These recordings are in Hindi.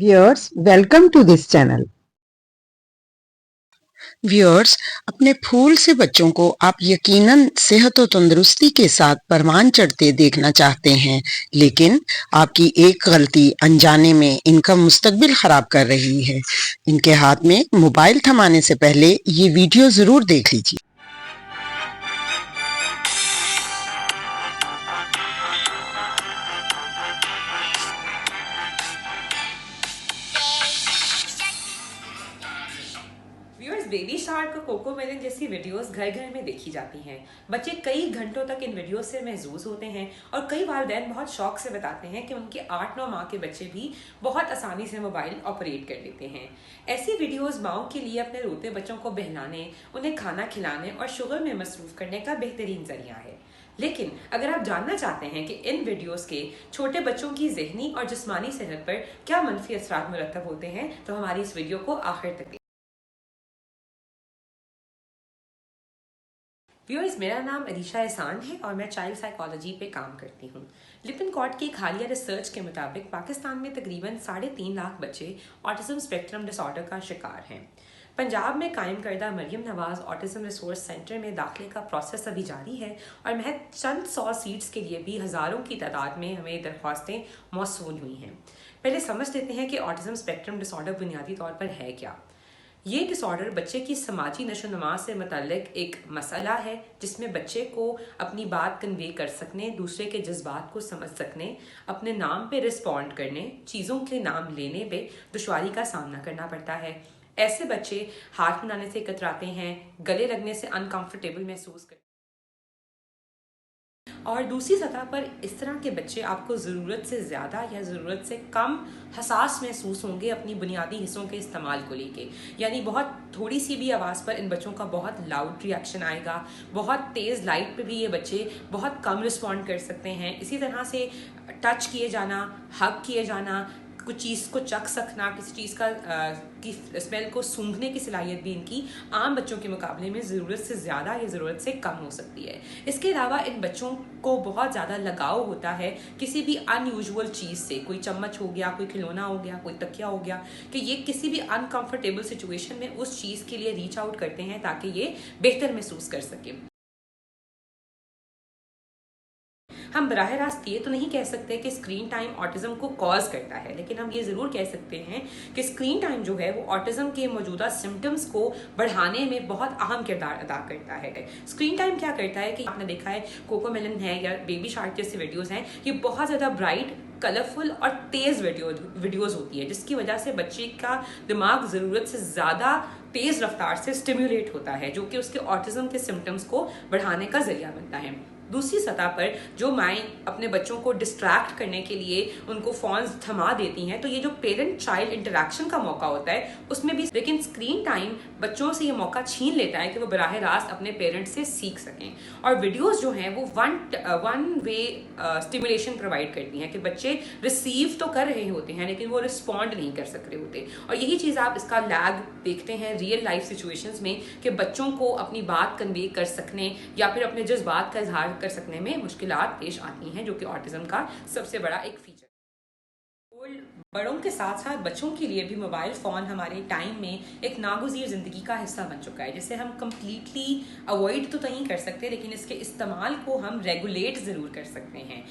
Viewers, welcome to this channel. Viewers, अपने फूल से बच्चों को आप यकीनन सेहत और तंदुरुस्ती के साथ परवान चढ़ते देखना चाहते हैं, लेकिन आपकी एक गलती अनजाने में इनका मुस्तकबिल खराब कर रही है। इनके हाथ में मोबाइल थमाने से पहले ये वीडियो जरूर देख लीजिए। व्यूअर्स, बेबी शार्क और कोको मेलन जैसी वीडियोस घर घर में देखी जाती हैं। बच्चे कई घंटों तक इन वीडियोस से महजूज होते हैं और कई वालिदैन बहुत शौक से बताते हैं कि उनके 8-9 माह के बच्चे भी बहुत आसानी से मोबाइल ऑपरेट कर लेते हैं। ऐसी वीडियोस माओं के लिए अपने रोते बच्चों को बहलाने, उन्हें खाना खिलाने और शुगर में मसरूफ करने का बेहतरीन जरिया है। लेकिन अगर आप जानना चाहते हैं कि इन वीडियोस के छोटे बच्चों की ज़हनी और जिस्मानी सेहत पर क्या मनफी असरात मुरतब होते हैं, तो हमारी इस वीडियो को आखिर तक। व्यूअर्स, मेरा नाम अरीशा एहसान है और मैं चाइल्ड साइकोलॉजी पे काम करती हूँ। लिपिनकॉट की एक हालिया रिसर्च के मुताबिक पाकिस्तान में तकरीबन 3.5 लाख बच्चे ऑटिज्म स्पेक्ट्रम डिसऑर्डर का शिकार हैं। पंजाब में कायम करदा Maryam Nawaz autism resource centre में दाखिले का प्रोसेस अभी जारी है और महज चंद 100 सीट्स के लिए भी हज़ारों की तादाद में हमें दरख्वास्तें मौसूल हुई हैं। पहले समझ लेते हैं कि ऑटिज्म स्पेक्ट्रम डिसऑर्डर बुनियादी तौर पर है क्या। ये डिसऑर्डर बच्चे की समाजी नशोनुमा से मुतल्लिक एक मसला है जिसमें बच्चे को अपनी बात कन्वे कर सकने, दूसरे के जज्बात को समझ सकने, अपने नाम पे रिस्पॉन्ड करने, चीज़ों के नाम लेने पे दुश्वारी का सामना करना पड़ता है। ऐसे बच्चे हाथ मिलाने से कतराते हैं, गले लगने से अनकंफर्टेबल महसूस करते हैं और दूसरी सतह पर इस तरह के बच्चे आपको ज़रूरत से ज़्यादा या ज़रूरत से कम हसास महसूस होंगे अपनी बुनियादी हिस्सों के इस्तेमाल को लेके। यानी बहुत थोड़ी सी भी आवाज़ पर इन बच्चों का बहुत लाउड रिएक्शन आएगा, बहुत तेज़ लाइट पे भी ये बच्चे बहुत कम रिस्पॉन्ड कर सकते हैं। इसी तरह से टच किए जाना, हग किए जाना, कुछ चीज़ को चख सकना, किसी चीज़ की स्मेल को सूंघने की सलाहियत भी इनकी आम बच्चों के मुकाबले में ज़रूरत से ज़्यादा या ज़रूरत से कम हो सकती है। इसके अलावा इन बच्चों को बहुत ज़्यादा लगाव होता है किसी भी अनयूजुअल चीज़ से। कोई चम्मच हो गया, कोई खिलौना हो गया, कोई तकिया हो गया, कि ये किसी भी अनकंफर्टेबल सिचुएशन में उस चीज़ के लिए रीच आउट करते हैं ताकि ये बेहतर महसूस कर सकें। हम बराह रास्त ये तो नहीं कह सकते कि स्क्रीन टाइम ऑटिज्म को कॉज करता है, लेकिन हम ये ज़रूर कह सकते हैं कि स्क्रीन टाइम जो है वो ऑटिज्म के मौजूदा सिम्टम्स को बढ़ाने में बहुत अहम किरदार अदा करता है। स्क्रीन टाइम क्या करता है कि आपने देखा है कोको मेलन है या बेबी शार्क जैसी वीडियोज़ हैं, ये बहुत ज़्यादा ब्राइट, कलरफुल और तेज़ वीडियोज़ होती है, जिसकी वजह से बच्चे का दिमाग ज़रूरत से ज़्यादा तेज़ रफ्तार से स्टिम्युलेट होता है, जो कि उसके ऑटिज्म के सिम्टम्स को बढ़ाने का जरिया बनता है। दूसरी सतह पर जो माएँ अपने बच्चों को डिस्ट्रैक्ट करने के लिए उनको फ़ोन्स थमा देती हैं, तो ये जो पेरेंट चाइल्ड इंटरेक्शन का मौका होता है उसमें भी, लेकिन स्क्रीन टाइम बच्चों से ये मौका छीन लेता है कि वो बराह रास्त अपने पेरेंट्स से सीख सकें। और वीडियोस जो हैं वो वन वे स्टिमुलेशन प्रोवाइड करती हैं कि बच्चे रिसीव तो कर रहे होते हैं लेकिन वो रिस्पॉन्ड नहीं कर सक रहे होते। और यही चीज़ आप इसका लैग देखते हैं रियल लाइफ सिचुएशंस में कि बच्चों को अपनी बात कन्वे कर सकने या फिर अपने जज्बात का इजहार कर सकने में मुश्किलात पेश आती हैं, जो कि ऑटिज्म का सबसे बड़ा एक फीचर। बड़ों के साथ साथ बच्चों के लिए भी मोबाइल फ़ोन हमारे टाइम में एक नागुज़ीर ज़िंदगी का हिस्सा बन चुका है, जिसे हम कम्प्लीटली अवॉइड तो नहीं कर सकते, लेकिन इसके इस्तेमाल को हम रेगुलेट ज़रूर कर सकते हैं।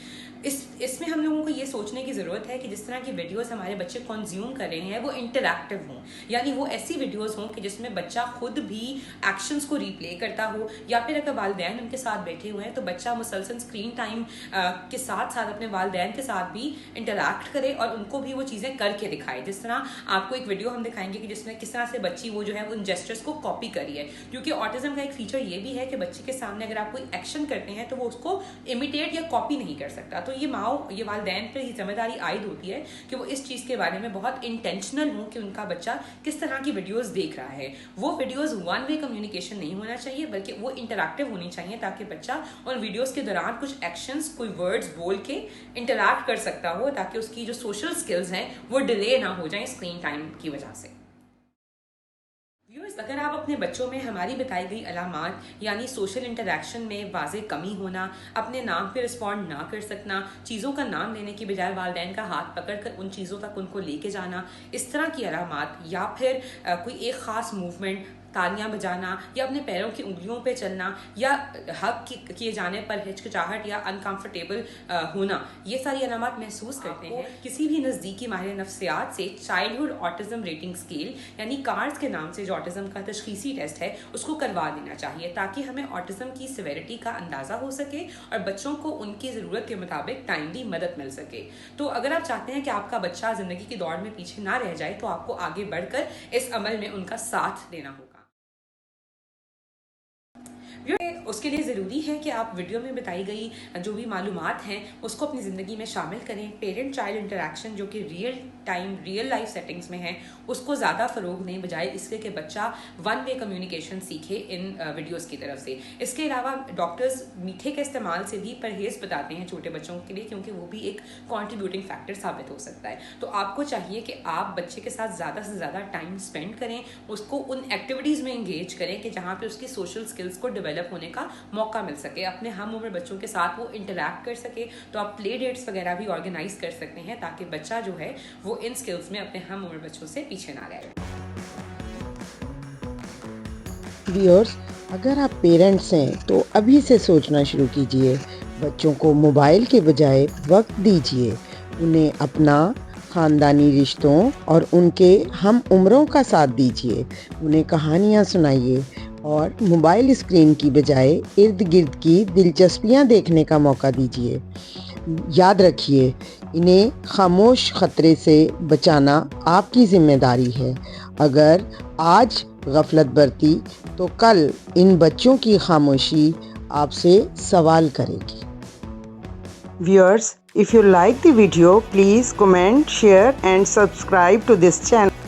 इसमें हम लोगों को ये सोचने की ज़रूरत है कि जिस तरह की वीडियोस हमारे बच्चे कंज्यूम कर रहे हैं वो इंटरैक्टिव हों, यानी वो ऐसी वीडियोस हों कि जिसमें बच्चा खुद भी एक्शंस को रिप्ले करता हो, या फिर अगर वालिदैन उनके साथ बैठे हुए हैं तो बच्चा मुसलसल स्क्रीन टाइम के साथ साथ अपने वालिदैन के साथ भी इंटरैक्ट करे और उनको भी वो चीज़ें करके दिखाए। जिस तरह आपको एक वीडियो हम दिखाएंगे कि जिसमें किस तरह से बच्ची वो जो है उन जेस्चर्स को कॉपी करी है, क्योंकि ऑटिज्म का एक फीचर ये भी है कि बच्चे के सामने अगर आप कोई एक्शन करते हैं तो वो उसको इमिटेट या कॉपी नहीं कर सकता। तो ये ये वालिदैन पर ही जिम्मेदारी आयद होती है कि वो इस चीज़ के बारे में बहुत इंटेंशनल हों कि उनका बच्चा किस तरह की वीडियोस देख रहा है। वो वीडियोस वन वे कम्युनिकेशन नहीं होना चाहिए, बल्कि वो इंटरैक्टिव होनी चाहिए ताकि बच्चा उन वीडियोस के दौरान कुछ एक्शंस, कोई वर्ड्स बोल के इंटरैक्ट कर सकता हो, ताकि उसकी जो सोशल स्किल्स हैं वो डिले ना हो जाएं स्क्रीन टाइम की वजह से। अगर आप अपने बच्चों में हमारी बताई गई अलामात यानी सोशल इंटरेक्शन में वाज़े कमी होना, अपने नाम पे रिस्पॉन्ड ना कर सकना, चीज़ों का नाम लेने की बजाय वालिदैन का हाथ पकड़कर उन चीज़ों तक उनको लेके जाना, इस तरह की अलामात, या फिर कोई एक ख़ास मूवमेंट, तालियां बजाना या अपने पैरों की उंगलियों पे चलना या हक किए जाने पर हिचकिचाहट या अनकंफर्टेबल होना, ये सारी अलामात महसूस करते हैं, किसी भी नज़दीकी माहिर नफ्सियात से चाइल्डहुड ऑटिज्म रेटिंग स्केल यानी कार्ड्स के नाम से जो ऑटिज्म का तशखीसी टेस्ट है उसको करवा देना चाहिए, ताकि हमें ऑटिज्म की सिवेरिटी का अंदाज़ा हो सके और बच्चों को उनकी ज़रूरत के मुताबिक टाइमली मदद मिल सके। तो अगर आप चाहते हैं कि आपका बच्चा ज़िंदगी की दौड़ में पीछे ना रह जाए तो आपको आगे बढ़कर इस अमल में उनका साथ देना होगा। उसके लिए ज़रूरी है कि आप वीडियो में बताई गई जो भी मालूमात हैं उसको अपनी ज़िंदगी में शामिल करें। पेरेंट चाइल्ड इंटरेक्शन जो कि रियल लाइफ सेटिंग्स में है उसको ज़्यादा फ़रोग दें, बजाय इसके कि बच्चा वन वे कम्युनिकेशन सीखे इन वीडियोस की तरफ से। इसके अलावा डॉक्टर्स मीठे के इस्तेमाल से भी परहेज़ बताते हैं छोटे बच्चों के लिए, क्योंकि वो भी एक कॉन्ट्रीब्यूटिंग फैक्टर साबित हो सकता है। तो आपको चाहिए कि आप बच्चे के साथ ज़्यादा से ज़्यादा टाइम स्पेंड करें, उसको उन एक्टिविटीज़ में इंगेज करें कि जहाँ पर उसकी सोशल स्किल्स को डेवलप होने का मौका मिल सके, अपने हम उम्र बच्चों के साथ वो इंटरैक्ट कर सके। तो आप प्ले डेट्स वगैरह भी ऑर्गेनाइज कर सकते हैं ताकि बच्चा जो है वो इन स्किल्स में अपने हम उम्र बच्चों से पीछे ना रहे। व्यूअर्स, अगर आप पेरेंट्स हैं तो अभी से सोचना शुरू कीजिए। बच्चों को मोबाइल के बजाय वक्त दीजिए, उन्हें अपना ख़ानदानी रिश्तों और उनके हम उम्रों का साथ दीजिए, उन्हें कहानियाँ सुनाइए और मोबाइल स्क्रीन की बजाय इर्द गिर्द की दिलचस्पियाँ देखने का मौका दीजिए। याद रखिए, इन्हें खामोश ख़तरे से बचाना आपकी ज़िम्मेदारी है। अगर आज गफलत बरती तो कल इन बच्चों की खामोशी आपसे सवाल करेगी। Viewers, if you like the video, please comment, share and subscribe to this channel.